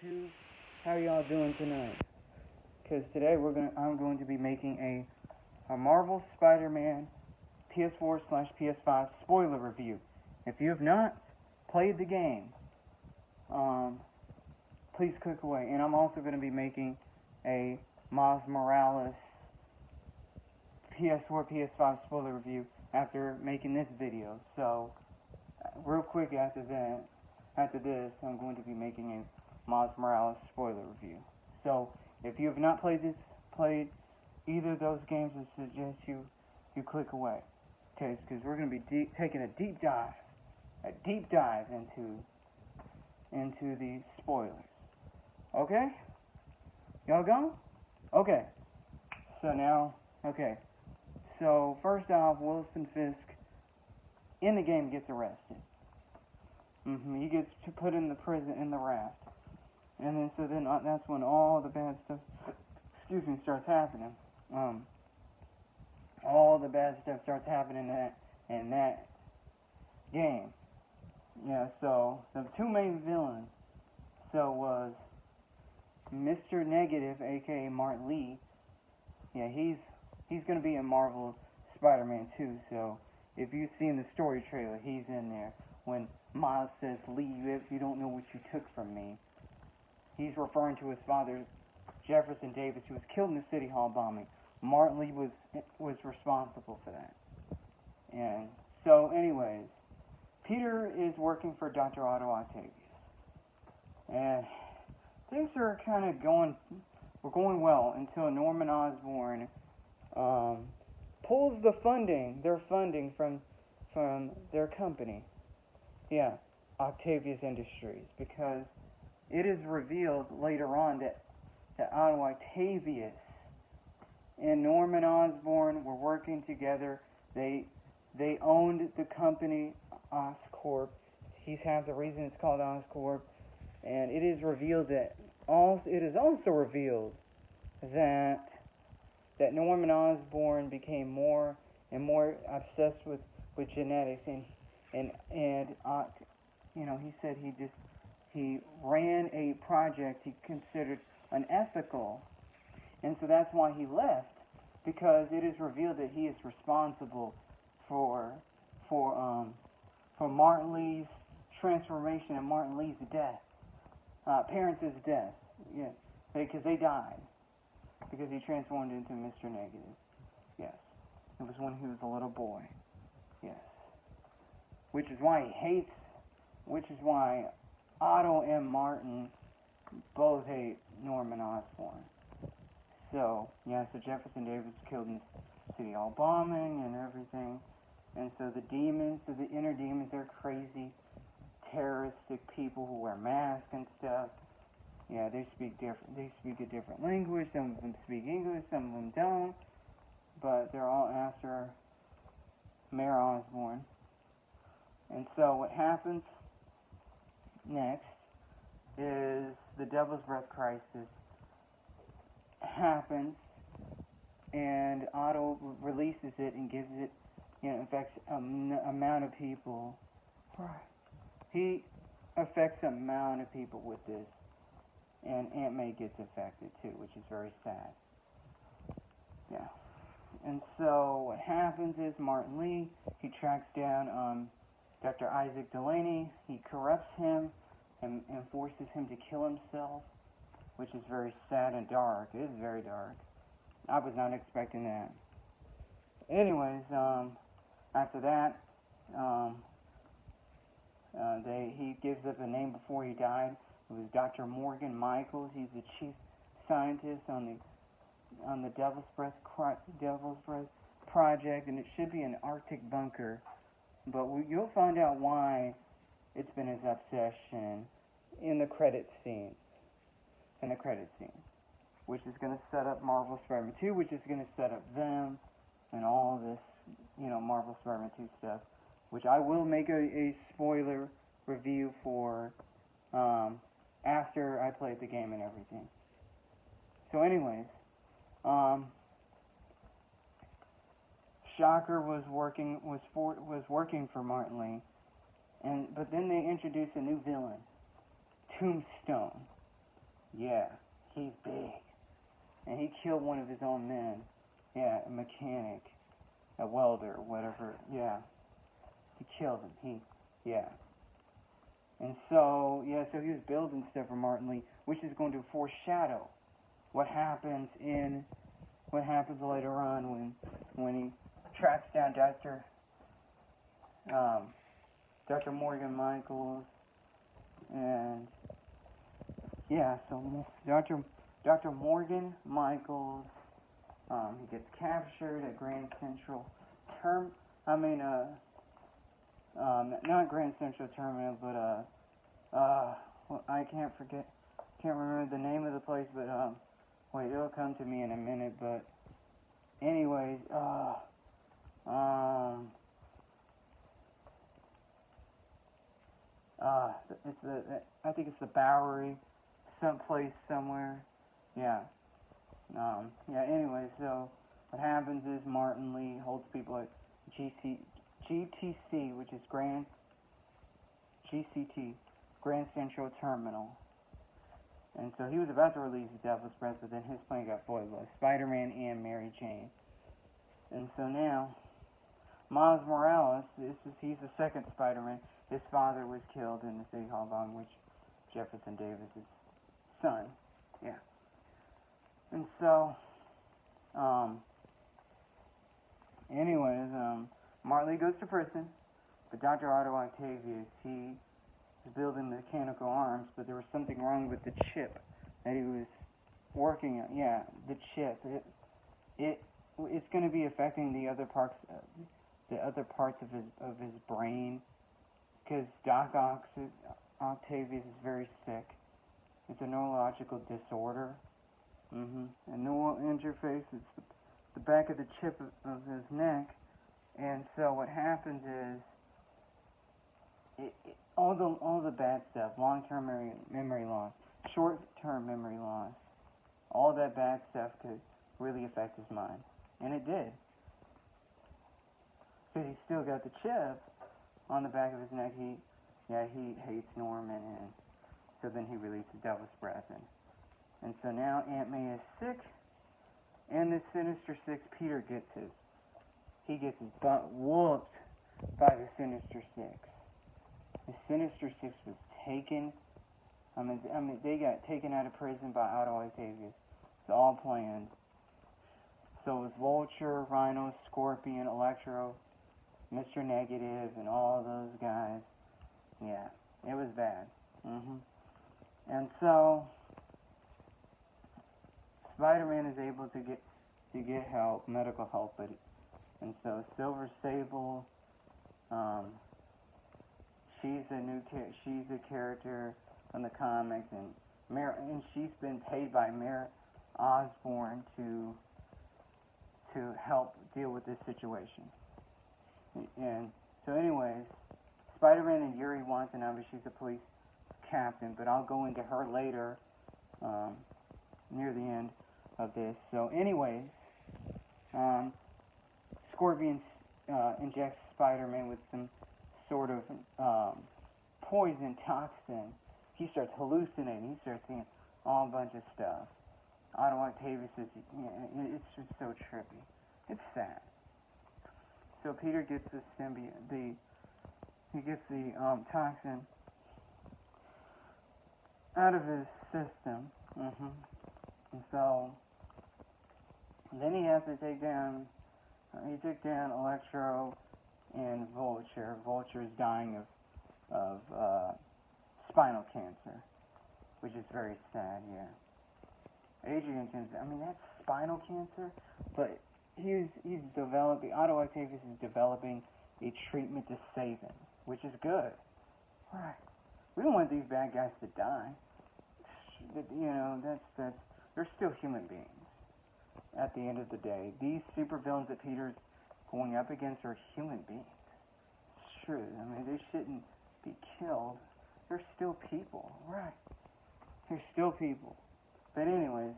YouTube. How y'all doing tonight? Because today I'm going to be making a Marvel Spider-Man PS4/PS5 spoiler review. If you have not played the game, please click away. And I'm also going to be making a Miles Morales PS4/PS5 spoiler review after making this video. So, real quick after this, I'm going to be making a Miles Morales spoiler review. So, if you have not played either of those games, I suggest you click away. Okay, because we're going to be taking a deep dive into the spoilers. Okay? Y'all go? Okay. So first off, Wilson Fisk in the game gets arrested. He gets put in the prison in the raft. And then that's when all the bad stuff starts happening. All the bad stuff starts happening in that game. Yeah, so the two main villains was Mr. Negative, aka Martin Lee. Yeah, he's gonna be in Marvel Spider-Man 2, so if you've seen the story trailer, he's in there. When Miles says, "Lee, you don't know what you took from me," he's referring to his father, Jefferson Davis, who was killed in the City Hall bombing. Martin Lee was responsible for that. And so, anyways, Peter is working for Dr. Otto Octavius, and things are kind of going well until Norman Osborn pulls their funding from their company. Yeah, Octavius Industries, because it is revealed later on that Otto Octavius and Norman Osborn were working together. They owned the company Oscorp. He has a reason it's called Oscorp, and it is revealed that it is also revealed that Norman Osborn became more and more obsessed with genetics, and he said he ran a project he considered unethical, and so that's why he left, because it is revealed that he is responsible for Martin Lee's transformation and Martin Lee's death, parents' death. Yeah, because they died because he transformed into Mr. Negative. Yes, it was when he was a little boy. Yes, which is why Otto and Martin both hate Norman Osborn. So Jefferson Davis was killed in the City Hall bombing and everything. And so the inner demons, they're crazy, terroristic people who wear masks and stuff. Yeah, they speak a different language. Some of them speak English, some of them don't. But they're all after Mayor Osborn. And so what happens next is the Devil's Breath crisis happens, and Otto releases it and gives it, affects amount of people. He affects a amount of people with this, and Aunt May gets affected too, which is very sad. Yeah. And so what happens is Martin Lee, he tracks down Dr. Isaac Delaney. He corrupts him and forces him to kill himself, which is very sad and dark. It is very dark. I was not expecting that. Anyways, after that, he gives up a name before he died. It was Dr. Morgan Michaels. He's the chief scientist on the Devil's Breath project, and it should be an Arctic bunker. But you'll find out why it's been his obsession in the credit scene. Which is going to set up Marvel Spider-Man 2, which is going to set up them and all this, Marvel Spider-Man 2 stuff, which I will make a spoiler review for after I played the game and everything. So anyways, Shocker was working for Martin Lee, but then they introduced a new villain, Tombstone. Yeah, he's big. And he killed one of his own men. Yeah, a mechanic, a welder, whatever. Yeah, he killed him. Yeah. And so, yeah, so he was building stuff for Martin Lee, which is going to foreshadow what happens later on when he tracks down Dr. Morgan Michaels, and yeah, so Dr. Morgan Michaels, he gets captured at Grand Central not Grand Central Terminal, but I can't remember the name of the place, but wait, it'll come to me in a minute. But anyways, I think it's the Bowery, somewhere. Yeah. Anyway, so what happens is Martin Lee holds people at GTC, which is GCT, Grand Central Terminal. And so he was about to release the Devil's Breath, but then his plane got foiled by Spider-Man and Mary Jane. And so now, Miles Morales, he's the second Spider-Man. His father was killed in the City Hall bombing, which Jefferson Davis' son. Yeah. And so, Martin Lee goes to prison, but Dr. Otto Octavius, he was building mechanical arms, but there was something wrong with the chip that he was working on. Yeah, the chip. It's going to be affecting the other parts of his brain, because Octavius is very sick. It's a neurological disorder. A neural interface is the back of the chip of his neck, and so what happens is all the bad stuff, long-term memory loss, short-term memory loss, all that bad stuff could really affect his mind, and it did. Because he's still got the chip on the back of his neck. He hates Norman, and so then he released the Devil's Breath, and so now Aunt May is sick, and the Sinister Six, Peter gets his butt whooped by the Sinister Six. The Sinister Six was taken. They got taken out of prison by Otto Octavius. It's all planned. So it was Vulture, Rhino, Scorpion, Electro, Mr. Negative, and all those guys. Yeah, it was bad. And so Spider-Man is able to get help, medical help, and so Silver Sable, she's a character from the comics, and she's been paid by Mayor Osborn to help deal with this situation. And so, anyways, Spider-Man and Yuri Watanabe, she's a police captain, but I'll go into her later, near the end of this. So, anyways, Scorpion injects Spider-Man with some sort of poison toxin. He starts hallucinating. He starts seeing all a bunch of stuff. Otto Octavius says, it's just so trippy. It's sad. So Peter gets the symbiote. He gets the toxin out of his system. And so then he has to take down. He took down Electro and Vulture. Vulture is dying of spinal cancer, which is very sad. Yeah. Adrian Toomes, that's spinal cancer, but he's developing. Otto Octavius is developing a treatment to save him, which is good. Right. We don't want these bad guys to die. They're still human beings. At the end of the day, these supervillains that Peter's going up against are human beings. It's true. They shouldn't be killed. They're still people. Right. They're still people. But anyways,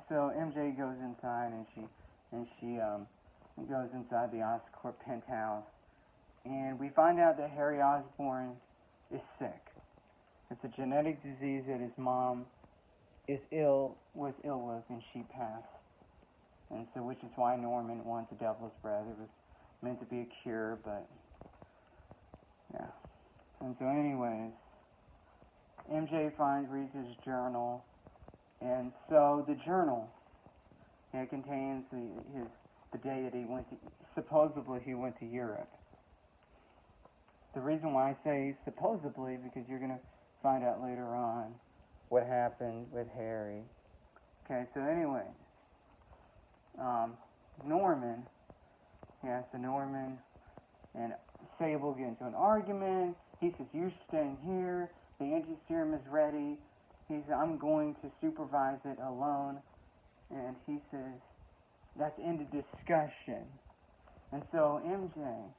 so MJ goes inside, and she goes inside the Oscorp penthouse, and we find out that Harry Osborn is sick. a genetic disease that his mom was ill with, and she passed. And so, which is why Norman wants the devil's breath. It was meant to be a cure, but yeah. And so, anyways, MJ reads his journal, and so the journal, it contains the day that supposedly he went to Europe. The reason why I say supposedly, because you're going to find out later on what happened with Harry. Okay, so anyways, Norman and Sable get into an argument. He says, "You're staying here. The anti-serum is ready." He says, "I'm going to supervise it alone." And he says, "That's end of discussion." And so MJ,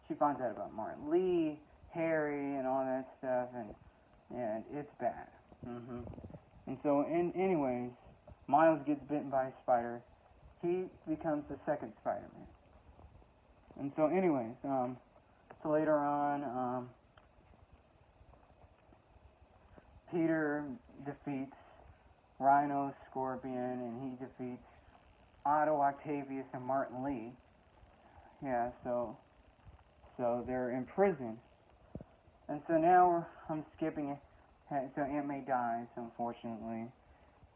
she finds out about Martin Lee, Harry, and all that stuff, and it's bad. And so, anyways, Miles gets bitten by a spider. He becomes the second Spider-Man. And so, anyways, so later on, Peter defeats Rhino, Scorpion, and he defeats Otto, Octavius, and Martin Lee. Yeah, so they're in prison. And so now I'm skipping it. So Aunt May dies, unfortunately.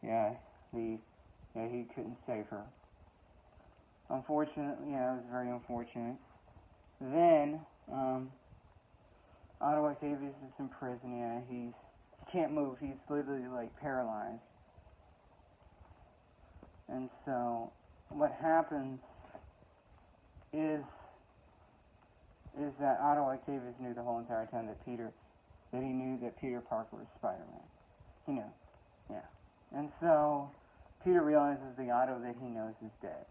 Yeah, he couldn't save her. Unfortunately, yeah, it was very unfortunate. Then, Otto Octavius is in prison. Yeah, he can't move. He's literally like paralyzed. And so, what happens is that Otto Octavius knew the whole entire time that he knew that Peter Parker was Spider-Man. He knew, yeah. And so, Peter realizes the Otto that he knows is dead.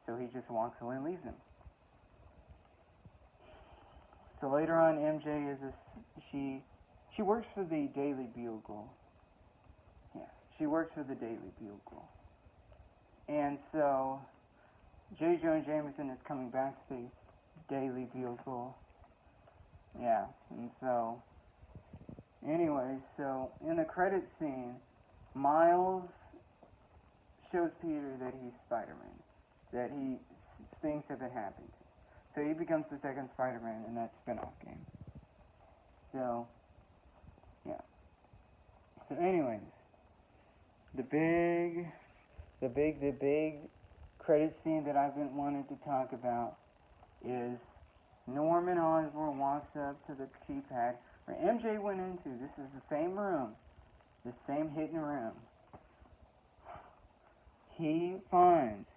So he just walks away and leaves him. So later on, MJ she works for the Daily Bugle. Yeah, she works for the Daily Bugle. And so, J. Jonah Jameson is coming back to the Daily Bugle. Yeah, and so, anyway, so in the credit scene, Miles shows Peter that he's Spider-Man, that things have been happening. So he becomes the second Spider-Man in that spin-off game. So, yeah. So anyways, the big credit scene that I've been wanting to talk about is Norman Osborn walks up to the keypad where MJ went into. This is the same room, the same hidden room. He finds,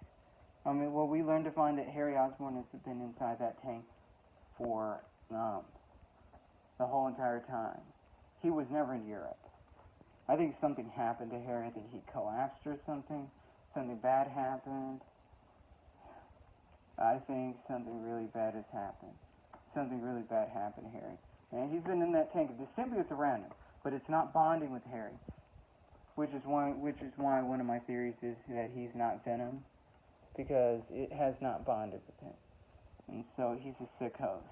we learned to find that Harry Osborn has been inside that tank for the whole entire time. He was never in Europe. I think something happened to Harry. I think he collapsed or something. Something bad happened. I think something really bad has happened. Something really bad happened to Harry. And he's been in that tank. The symbiote's around him, but it's not bonding with Harry. Which is why one of my theories is that he's not Venom, because it has not bonded with him. And so he's a sick host.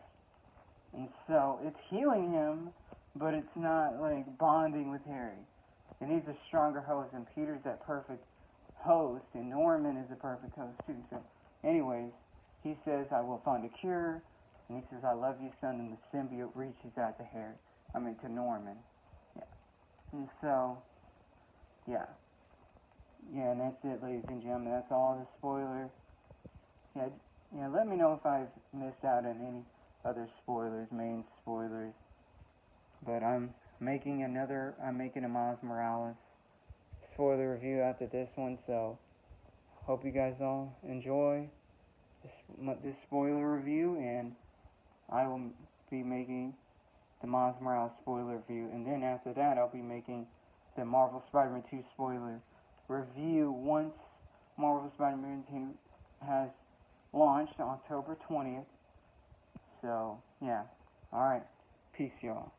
And so it's healing him, but it's not like bonding with Harry. And he's a stronger host, and Peter's that perfect host, and Norman is a perfect host too. So anyways, he says, "I will find a cure," and he says, "I love you, son," and the symbiote reaches out to Norman. Yeah. And so, yeah. Yeah, and that's it, ladies and gentlemen. That's all the spoilers. Yeah, let me know if I've missed out on any other spoilers, main spoilers. But I'm making a Miles Morales spoiler review after this one, so hope you guys all enjoy this spoiler review, and I will be making the Miles Morales spoiler review, and then after that I'll be making the Marvel Spider-Man 2 spoiler review once Marvel Spider-Man 2 has launched on October 20th. So, yeah. Alright. Peace, y'all.